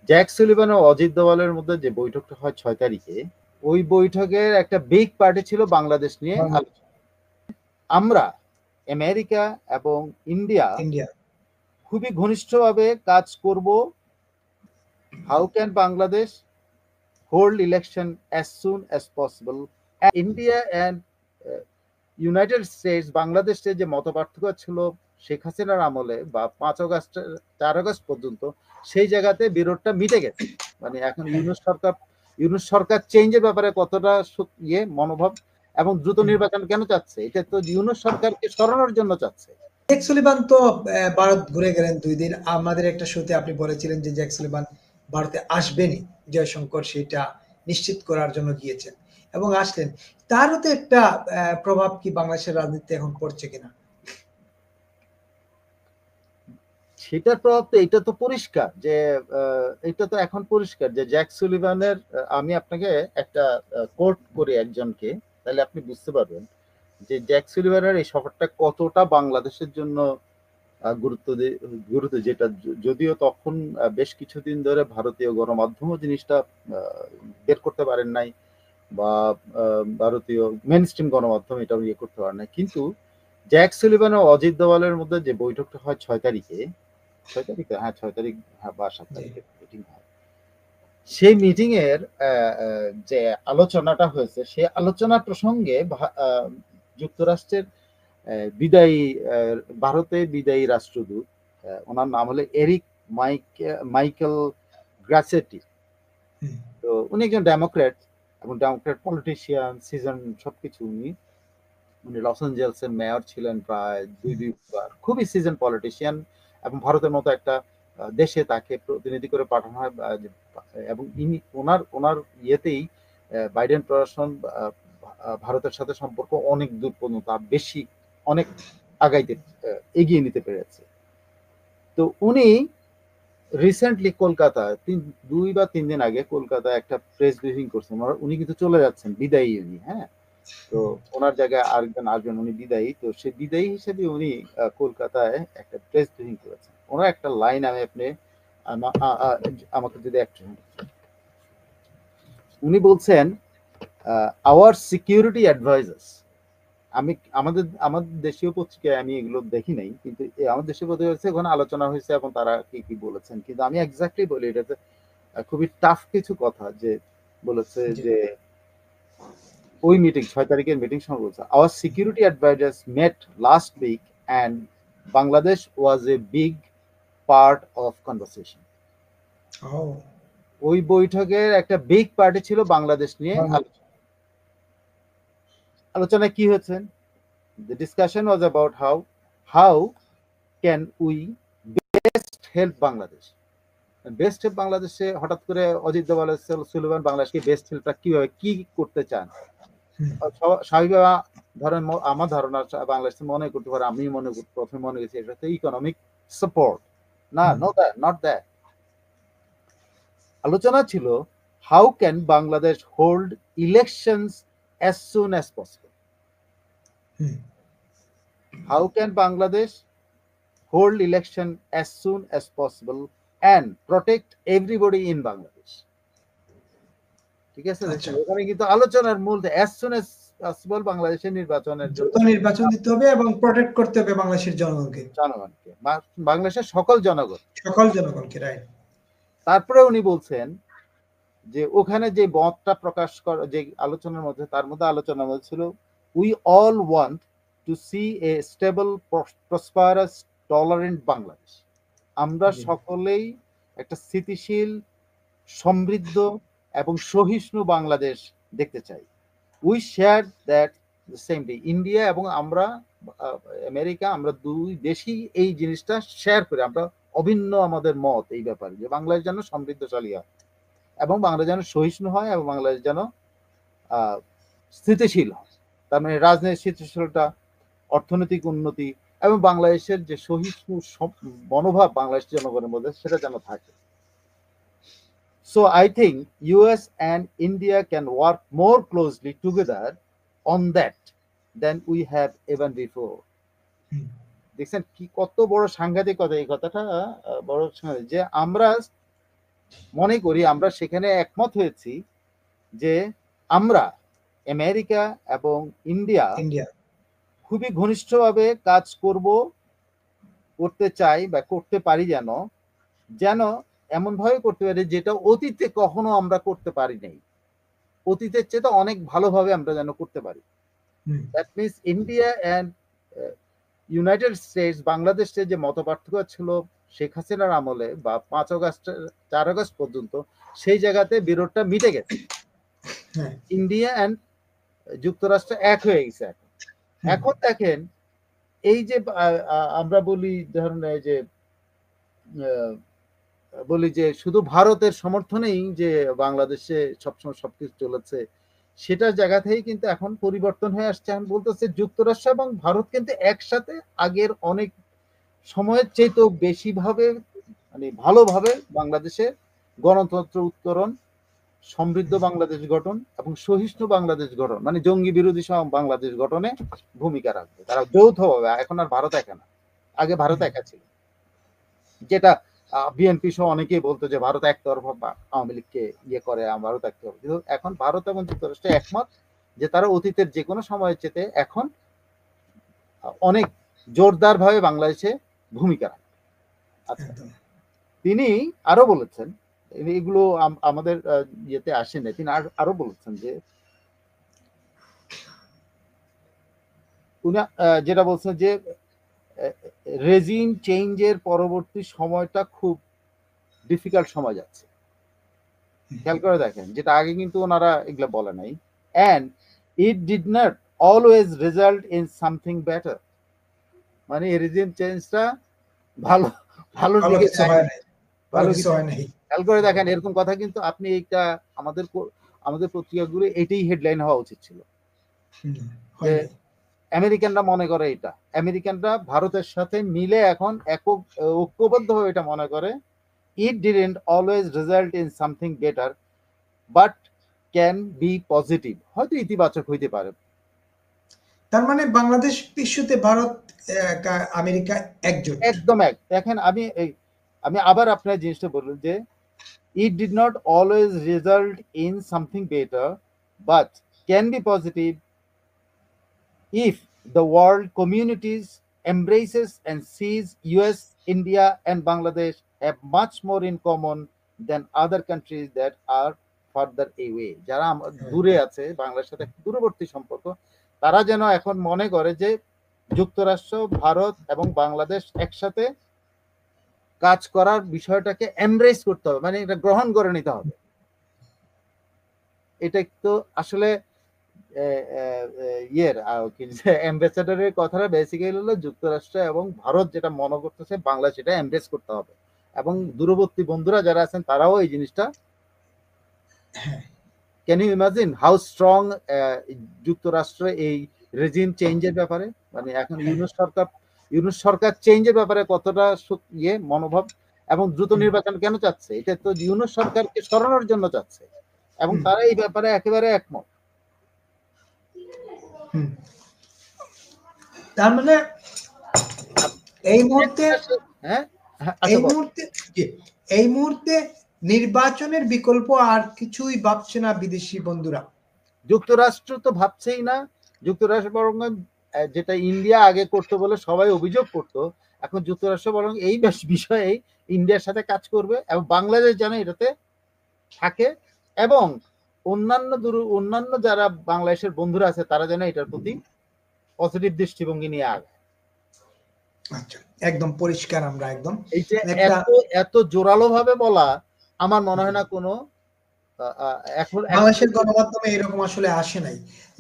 Jack Sullivan ও অজিত দোভালের মধ্যে যে বৈঠকটা হয় 6 তারিখে, ওই বৈঠকের একটা বিগ পার্টি ছিল বাংলাদেশ নিয়ে আলোচনা। আমরা আমেরিকা এবং ইন্ডিয়া ইন্ডিয়া খুবই ঘনিষ্ঠভাবে কাজ করব। How can Bangladesh hold election as soon as possible? India and United states বাংলাদেশে যে মত পার্থক্য ছিল শেখ হাসিনার আমলে বা 5 আগস্ট 4 আগস্ট পর্যন্ত, সেই জায়গাতে বিরোধটা মিটে গেছে। মানে এখন ইউনূস সরকার চেঞ্জের ব্যাপারে কতটা মনোভাব, এবং দ্রুত নির্বাচন কেন চাচ্ছে? এটা তো ইউনূস সরকারকে সরানোর জন্য চাচ্ছে। জ্যাক সুলিভান তো ভারত ঘুরে গেলেন 2 দিন। আমাদের একটা শোতে আপনি বলেছিলেন যে জ্যাক সুলিভান ভারতে আসবেনই, জয়শঙ্কর সেটা নিশ্চিত করার জন্য গিয়েছেন এবং আসলেন। তারও তো একটা প্রভাব কি বাংলাদেশের রাজনীতিতে এখন পড়ছে কিনা? সেটার প্রভাব তো এটা তো পরিষ্কার যে এটা তো এখন পরিষ্কার যে জ্যাক সুলিভানের, আমি আপনাকে একটা কোট করি একজনকে, তাহলে আপনি বুঝতে পারবেন যে জ্যাক সুলিভানের এই সফরটা কতটা বাংলাদেশের জন্য গুরুত্ব, যেটা যদিও তখন বেশ কিছুদিন ধরে ভারতীয় গণমাধ্যমও জিনিসটা বের করতে পারেন নাই, বা ভারতীয় মেন স্ট্রিম গণমাধ্যম এটা ইয়ে করতে পারেন নাই। কিন্তু জ্যাক সুলিভান ও অজিত দোভালের মধ্যে যে বৈঠকটা হয় 6 তারিখে, 6 তারিখে, হ্যাঁ 6 তারিখ, হ্যাঁ বা 7 তারিখে মিটিং হয়। সেই মিটিং এর যে আলোচনাটা হয়েছে, সেই আলোচনা প্রসঙ্গে যুক্তরাষ্ট্রের বিদায়ী ভারতের বিদায়ী রাষ্ট্রদূত, ওনার নাম হলো এরিক মাইকেল গ্রাসেটি। তো উনি একজন ডেমোক্রেট এবং ডেমোক্রেট পলিটিশিয়ান, সিজন সবকিছু। উনি লস এঞ্জেলসের মেয়র ছিলেন প্রায় দুইবার, খুবই সিজন পলিটিশিয়ান, এবং ভারতের মতো একটা দেশে তাকে প্রতিনিধি করে পাঠানো হয়, এবং ইনি ওনার ওনার ইয়েতেই বাইডেন প্রশাসন ভারতের সাথে সম্পর্ক অনেক দূর পর্যন্ত বেশি অনেক এগিয়ে নিতে পেরেছে। তো উনি রিসেন্টলি কলকাতায় 2 বা 3 দিন আগে কলকাতায় একটা প্রেস ব্রিফিং করছেন। উনি কিন্তু চলে যাচ্ছেন, বিদায়ী উনি, হ্যাঁ। তো ওনার জায়গায় আরেকজন আসবেন, উনি বিদায়ী। তো সে বিদায়ী হিসেবে উনি কলকাতায় একটা প্রেস ব্রিফিং করেছেন। ওনার একটা লাইন আমি আপনি আমাকে যদি একটু, উনি বলছেন আওয়ার সিকিউরিটি অ্যাডভাইজার্স। আমাদের আমাদের দেশীয় পত্রিকায় আমি এগুলো দেখি নাই, কিন্তু আমাদের দেশীয় পত্রিকা হচ্ছে ওখানে আলোচনা হয়েছে এবং তারা কি কি বলেছেন। কিন্তু আমি এক্স্যাক্টলি বলি, এটাতে খুবই টাফ কিছু কথা যে বলেছে যে ওই মিটিং 6 তারিখের মিটিং সময় বলছে, our security advisers met last week and Bangladesh was a big part of conversation. ওই বৈঠকের একটা বিগ পার্টি ছিল বাংলাদেশ নিয়ে আলোচনায় কি হয়েছে? The discussion was about how can we best help Bangladesh. Best help বাংলাদেশে হঠাৎ করে অজিত দোভাল সুলিভান বাংলাদেশকে বেস্ট হেল্পটা কিভাবে কি করতে চান? স্বাভাবিকভাবে ধরেন আমার ধারণা বাংলাদেশ মনে করতে পারে, আমি প্রথমে মনে করছি এটা তো ইকোনমিক সাপোর্ট না, নট দ্যাট। আলোচনা ছিল how can Bangladesh hold elections as soon as possible. How can Bangladesh hold election as soon as possible and protect everybody in Bangladesh? ঠিক আছে, ওখানে কিন্তু আলোচনার মূল as soon as possible বাংলাদেশের নির্বাচনের জন্য নির্বাচন দিতে হবে এবং প্রোটেক্ট করতে হবে বাংলাদেশের জনগণকে, বাংলাদেশের সকল জনগণকে, রাইট। তারপরে উনি বলছেন যে ওখানে যে মতটা প্রকাশ করা, যে আলোচনার মধ্যে, তার মধ্যে আলোচনার মধ্যে ছিল we all want to see a stable, prosperous, tolerant Bangladesh. আমরা সকলেই একটা স্থিতিশীল, সমৃদ্ধ এবং সহিষ্ণু বাংলাদেশ দেখতে চাই। We share that সেমলি। ইন্ডিয়া এবং আমরা আমেরিকা, আমরা দুই দেশই এই জিনিসটা শেয়ার করি। আমরা অভিন্ন আমাদের মত এই ব্যাপারে যে বাংলাদেশ যেন সমৃদ্ধশালী হয় এবং বাংলাদেশ যেন সহিষ্ণু হয় এবং বাংলাদেশ যেন স্থিতিশীল হয়। তার মানে রাজনৈতিক স্থিতিশীলতা, অর্থনৈতিক উন্নতি এবং বাংলাদেশের যে সহিষ্ণু মনোভাব বাংলাদেশ জনগণের মধ্যে, সেটা যেন থাকে। So I think US and India can work more closely together on that than we have even before. দেখছেন কি কত বড় সাংঘাতিক কথা, এই কথাটা বড় সাংঘাতিক, যে আমরা মনে করি আমরা সেখানে একমত হয়েছি যে আমরা আমেরিকা এবং ইন্ডিয়া ইন্ডিয়া খুবই ঘনিষ্ঠভাবে কাজ করতে চাই বা করতে পারি, যেন যেন এমন ভাবে করতে পারি যেটা অতীতে কখনো আমরা করতে পারি নাই, অতীতের চেয়ে তো অনেক ভালোভাবে আমরা যেন করতে পারি। That means India and United states, বাংলাদেশে যে মত পার্থক্য ছিল শেখ হাসিনার আমলে বা 5 আগস্ট 4 আগস্ট পর্যন্ত, সেই জায়গাতে বিরোধটা মিটে গেছে। ইন্ডিয়া অ্যান্ড যুক্তরাষ্ট্র এক হয়ে গেছে। এখন দেখেন এই যে আমরা বলি, ধরুন এই যে বলি যে শুধু ভারতের সমর্থনেই যে বাংলাদেশে সবসময় সবকিছু চলেছে, সেটার জায়গা থেকেই কিন্তু এখন পরিবর্তন হয়ে আসছে। এখন বলতেছে যুক্তরাষ্ট্র এবং ভারত কিন্তু একসাথে আগের অনেক সময়ের চেয়ে বেশি ভাবে, মানে ভালোভাবে বাংলাদেশে গণতন্ত্র উত্তরণ, সমৃদ্ধ বাংলাদেশ গঠন এবং সহিষ্ণু বাংলাদেশ গঠন, মানে জঙ্গি বিরোধী বাংলাদেশ গঠনে ভূমিকা রাখবে তারা যৌথভাবে। এখন আর ভারত একা না, আগে ভারত একা ছিল, যেটা বিএনপি সহ অনেকেই বলতো যে ভারত একতরফা আওয়ামী লীগকে ইয়ে করে, ভারত একতরফা। কিন্তু এখন ভারত এবং যুক্তরাষ্ট্র একমত যে তারা অতীতের যে কোনো সময়ের চেয়ে এখন অনেক জোরদার ভাবে বাংলাদেশে ভূমিকা রাখে। আচ্ছা, তিনি আরো বলেছেন, এগুলো আমাদের ইয়েতে আসে না, তিনি আরো বলেছেন যে উনি যেটা বলছেন যে রেজিম চেঞ্জের পরবর্তী সময়টা খুব ডিফিকাল্ট সময় যাচ্ছে। খেয়াল করে দেখেন, যেটা আগে কিন্তু ওনারা এগুলো বলে নাই। And it did not always result in something better, মানে রেজিম চেঞ্জটা ভালো ভালো দিকে ভালো কিছু হয় নাই। খেয়াল করে দেখেন, এরকম কথা কিন্তু আপনি এইটা আমাদের পত্রিকাগুলো এটাই হেডলাইন হওয়া উচিত ছিল যে আমেরিকানরা মনে করে, এটা আমেরিকানরা ভারতের সাথে মিলে এখন ঐক্যবদ্ধভাবে এটা মনে করে, it didn't always result in something better but can be positive, হয়তো ইতিবাচক হইতে পারে। তার মানে বাংলাদেশ ইস্যুতে ভারত আমেরিকা একজোট, একদম এক। দেখেন আমি আবার আপনার জিনিসটা বললাম যে it did not always result in something better but can be positive if the world communities embraces and sees US, India and Bangladesh have much more in common than other countries that are further away. যারা দূরে আছে, বাংলাদেশের সাথে দূরবর্তী সম্পর্ক, তারা যেন এখন মনে করে যে যুক্তরাষ্ট্র, ভারত এবং বাংলাদেশ একসাথে কাজ করার বিষয়টাকে এমব্রেস করতে হবে, মানে এটা গ্রহণ করে নিতে হবে। এটা তো আসলে অ্যাম্বাসেডারের কথাটা বেসিক্যালি হলো যুক্তরাষ্ট্র এবং ভারত যেটা মনে করতেছে বাংলাদেশ এটা এমব্রেস করতে হবে, এবং দূরবর্তী বন্ধুরা যারা আছেন তারাও এই জিনিসটা। Can you imagine how strong যুক্তরাষ্ট্র এই রেজিম চেঞ্জের ব্যাপারে, মানে এখন ইউনূস সরকার চেঞ্জের ব্যাপারে কতটা মনোভাব, এবং দ্রুত নির্বাচন কেন চাচ্ছে, এটা তো ইউনূস সরকারকে সরানোর জন্য চাচ্ছে, এবং তারা এই ব্যাপারে একেবারে একমত। তার মানে এই মুহূর্তে এই মুহূর্তে নির্বাচনের বিকল্প আর কিছুই ভাবছে না বিদেশি বন্ধুরা। যুক্তরাষ্ট্র তো ভাবছেই না। যুক্তরাষ্ট্র বরং যেটা ইন্ডিয়া আগে করতে বলে সবাই অভিযোগ করতো, এখন যুক্তরাষ্ট্র বরং এই বিষয়ে ইন্ডিয়ার সাথে কাজ করবে এবং বাংলাদেশ যেন এটাতে থাকে, এবং অন্যান্য যারা বাংলাদেশের বন্ধুরা আছে তারা যেন এটার প্রতি পজিটিভ দৃষ্টিভঙ্গি নিয়ে আগায়। আচ্ছা, একদম পরিষ্কার। আমরা একদম এই যে এত জোরালো ভাবে বলা, আমার মনে হয় না কোনো বাংলাদেশের গণমাধ্যমে এরকম আসলে আসে নাই,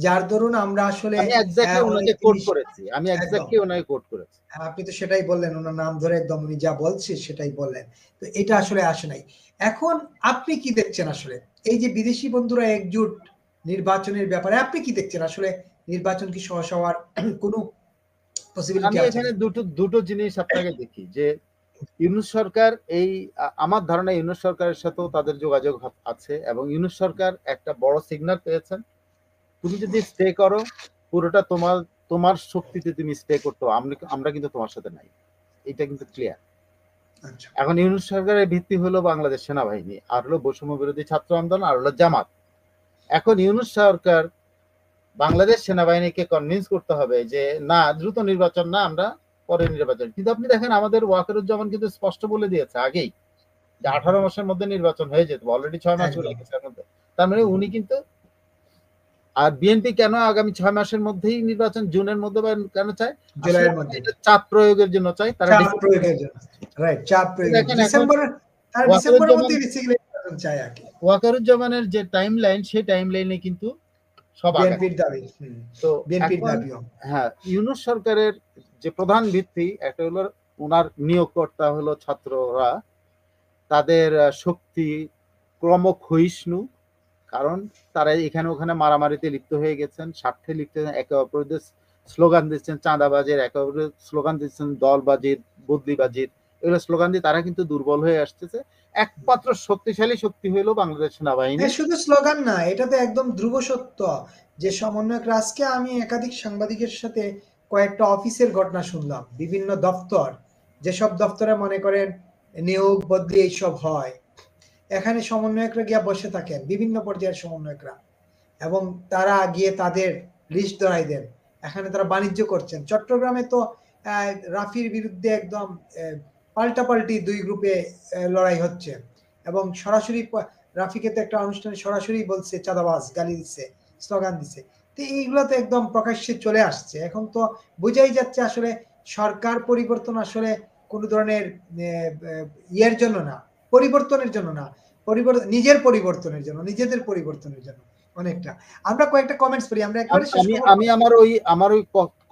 যার দরুন আমরা আসলে আমি এক্স্যাক্টলি ওনাকে কোট করেছি। আপনি তো সেটাই বললেন, ওনার নাম ধরে একদম উনি যা বলছে সেটাই বললেন। তো এটা আসলে আসে নাই। এখন আপনি কি দেখছেন আসলে এই যে বিদেশি বন্ধুরা একজোট নির্বাচনের ব্যাপারে, আপনি কি দেখছেন আসলে নির্বাচন কি সহজ হওয়ার কোনো পসিবিলিটি আছে? আমি এখানে দুটো জিনিস আপনাকে দেখি যে ইউনূস সরকার, আমার ধারণা ইউনূস সরকারের সাথেও তাদের যোগাযোগ আছে, এবং ইউনূস সরকার একটা বড় সিগন্যাল পেয়েছেন, তুমি যদি স্টে করো পুরোটা তোমার শক্তিতে তুমি স্টে করতে, আমরা কিন্তু তোমার সাথে নাই, এটা কিন্তু ক্লিয়ার। আচ্ছা। এখন ইউনূস সরকারের ভিত্তি হলো বাংলাদেশ সেনাবাহিনী, আর হলো বৈষম্য বিরোধী ছাত্র আন্দোলন, আর হলো জামাত। এখন ইউনূস সরকার বাংলাদেশ সেনাবাহিনীকে কনভিন্স করতে হবে যে না, দ্রুত নির্বাচন না, আমরা পরে নির্বাচন। কিন্তু আপনি দেখেন আমাদের ওয়াকারুজ্জামান কিন্তু স্পষ্ট বলে দিয়েছে আগেই যে 18 মাসের মধ্যে নির্বাচন হয়ে যেত, অলরেডি 6 মাস চলে একদম। গেছে এর মধ্যে। তার মানে উনি কিন্তু, আর বিএনপি কেন আগামী 6 মাসের মধ্যেই নির্বাচন, জুনের মধ্যে বা কেন চায়? আসলে জুলাইয়ের মধ্যে এটা চাপ প্রয়োগের জন্য চায়, তারা চাপ ডিসেম্বর। প্রয়োগের জন্য, রাইট, চাপ প্রয়োগের দেখেন এখন ডিসেম্বরের, তারা ডিসেম্বরের ওয়াকারুজ্জামান, মধ্যে নির্বাচন চায় আর কি। ওয়াকারুজ্জামানের যে টাইম লাইন, সেই টাইম লাইনে কিন্তু সব আগাচ্ছে। বিএনপির দাবি, তো বিএনপির এখন দাবিও। হ্যাঁ, ইউনূস সরকারের যে প্রধান ভিত্তি একটা হলো ওনার নিয়োগকর্তা হলো ছাত্ররা, তাদের শক্তি ক্রমক্ষয়িষ্ণু, কারণ তারা এখানে ওখানে মারামারিতে লিপ্ত হয়ে গেছেন, স্বার্থে লিপ্ত হয়ে একে অপরদের স্লোগান দিচ্ছেন, চাঁদাবাজির, একে অপরের স্লোগান দিচ্ছেন দলবাজির, বদলিবাজির, এগুলো স্লোগান দিয়ে তারা কিন্তু দুর্বল হয়ে আসতেছে। একমাত্র শক্তিশালী শক্তি হইল বাংলাদেশ সেনাবাহিনী। হ্যাঁ, শুধু স্লোগান না, এটা তো একদম ধ্রুব সত্য যে সমন্বয়করা, আজকে আমি একাধিক সাংবাদিকের সাথে কয়েকটা অফিসের ঘটনা শুনলাম, বিভিন্ন দপ্তর, যেসব দপ্তরে মনে করেন নিয়োগ বদলি এইসব হয়, এখানে সমন্বয়করা গিয়ে বসে থাকেন, বিভিন্ন পর্যায়ের সমন্বয়করা, এবং তারা গিয়ে তাদের লিস্ট ধরাই দেন। এখানে তারা বাণিজ্য করছেন। চট্টগ্রামে তো রাফির বিরুদ্ধে একদম পাল্টাপাল্টি দুই গ্রুপে লড়াই হচ্ছে, এবং সরাসরি রাফিকে তো একটা অনুষ্ঠানে সরাসরি বলছে চাঁদাবাজ, গালি দিচ্ছে, স্লোগান দিচ্ছে। তো এইগুলো তো একদম প্রকাশ্যে চলে আসছে। এখন তো বোঝাই যাচ্ছে আসলে সরকার পরিবর্তন আসলে কোনো ধরনের ইয়ের জন্য না, পরিবর্তনের জন্য না, নিজের পরিবর্তনের জন্য, নিজেদের পরিবর্তনের জন্য অনেকটা। আমরা কয়েকটা কমেন্টস পড়ি, আমরা একবারে শেষ আমি করব। আমি আমার ওই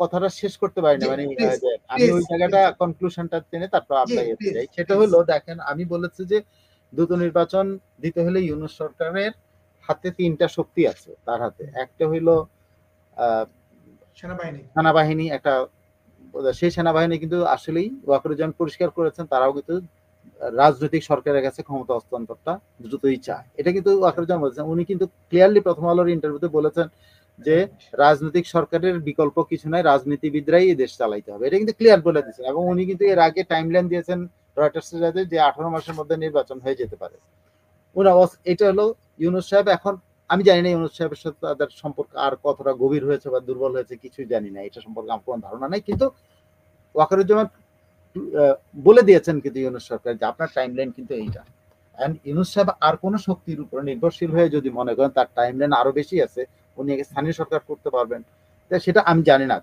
কথাটা শেষ করতে পারি না, জি মানে প্লিজ, যে আমি প্লিজ, ওই জায়গাটা প্লিজ। কনক্লুশনটা টেনে তারপর জি আমরা এতে প্লিজ, যাই। সেটা প্লিজ। হলো দেখেন, আমি বলেছি যে দ্রুত নির্বাচন দিতে হলে ইউনূস সরকারের হাতে 3টা শক্তি আছে। তার হাতে একটা হইলো আহ, সেনাবাহিনী। সেনাবাহিনী, একটা সেই সেনাবাহিনী কিন্তু আসলেই ওয়াকারুজ্জামান পরিষ্কার করেছেন, তারাও কিন্তু রাজনৈতিক সরকারের কাছে ক্ষমতা হস্তান্তরটা দ্রুতই চায়। এটা কিন্তু ওয়াকারুজ্জামান বলেছেন। উনি কিন্তু ক্লিয়ারলি প্রথম আলোর ইন্টারভিউতে বলেছেন যে রাজনৈতিক সরকারের বিকল্প কিছু নাই, রাজনীতিবিদরাই এই দেশ চালাইতে হবে, এটা কিন্তু ক্লিয়ার বলে দিয়েছেন। এবং উনি কিন্তু এর আগে টাইমলাইন দিয়েছেন রয়টার্সের সাথে যে 18 মাসের মধ্যে নির্বাচন হয়ে যেতে পারে। এটা হলো ইউনূস সাহেব। এখন আমি জানি না ইউনূস সাহেবের সাথে তাদের সম্পর্ক আর কতটা গভীর হয়েছে বা দুর্বল হয়েছে, কিছুই জানি না, এটা সম্পর্কে আমার কোনো ধারণা নাই। কিন্তু ওয়াকারুজ্জামান বলে দিয়েছেন কিন্তু ইউনূস সরকার যে আপনার টাইমলাইন কিন্তু এইটা। এন্ড ইউনূস সাহেব আর কোন শক্তির উপর নির্ভরশীল হয়ে যদি মনে করেন তার টাইমলাইন আরো বেশি আছে, উনি স্থানীয় সরকার করতে পারবেন, সেটা আমি জানি না।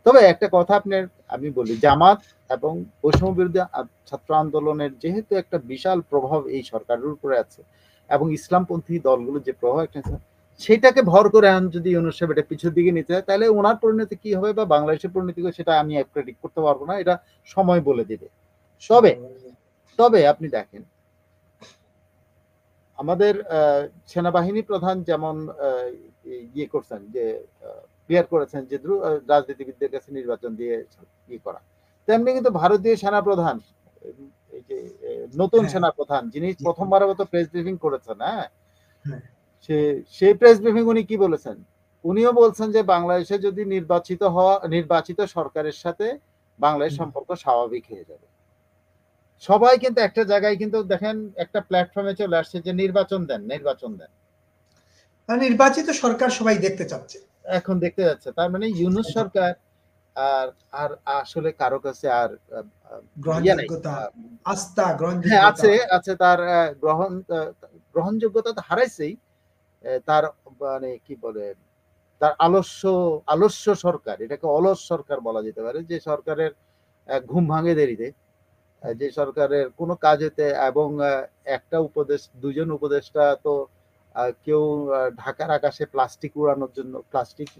তবে একটা কথা আপনার আমি বলি, জামাত এবং বৈষম্য বিরোধী ছাত্র আন্দোলনের যেহেতু একটা বিশাল প্রভাব এই সরকারের উপরে আছে, এবং ইসলামপন্থী দলগুলো যে প্রভাব একটা সেটাকে ভর করে যদি ইউনূস সাহেব এটা পিছের দিকে নিতে হয়, তাহলে ওনার পরিণতি কি হবে বা বাংলাদেশের পরিণতি কি, সেটা আমি প্রেডিক্ট করতে পারবো না, এটা সময় বলে দেবে। তবে তবে আপনি দেখেন আমাদের সেনাবাহিনী প্রধান যেমন ইয়ে করছেন যে ক্লিয়ার করেছেন যে রাজনীতিবিদদের কাছে নির্বাচন দিয়ে ইয়ে করা, তেমনি কিন্তু ভারতীয় সেনা প্রধান, এই যে নতুন হ্যাঁ, সেনা প্রধান যিনি জি, প্রথমবারের মতো প্রেস ব্রিফিং করেছেন, হ্যাঁ, হ্যাঁ, সেই প্রেস ব্রিফিং উনি কি বলেছেন? উনিও বলছেন যে বাংলাদেশে যদি নির্বাচিত সরকারের সাথে বাংলাদেশ সম্পর্ক স্বাভাবিক হয়ে যাবে। সবাই কিন্তু একটা জায়গায় কিন্তু দেখেন একটা প্ল্যাটফর্মে চলে আসছে যে নির্বাচন দেন, নির্বাচন দেন। নির্বাচিত সরকার সবাই দেখতে চাচ্ছে। এখন দেখতে যাচ্ছে, তার মানে ইউনূস সরকার আর আর আসলে কারো কাছে আর ইয়ে নাই। গ্রহণযোগ্যতা, আস্থা, হ্যাঁ, গ্রহণযোগ্যতা। আছে আছে তার গ্রহণযোগ্যতা তো হারাইছেই। তার মানে কি বলে, তার আলস্য সরকার, এটাকে অলস সরকার বলা যেতে পারে, যে সরকারের ঘুম ভাঙে দেরিতে, যে সরকারের কোনো কাজ হতে, এবং একটা দুজন উপদেষ্টা তো কেউ ঢাকার আকাশে প্লাস্টিক উড়ানোর জন্য প্লাস্টিক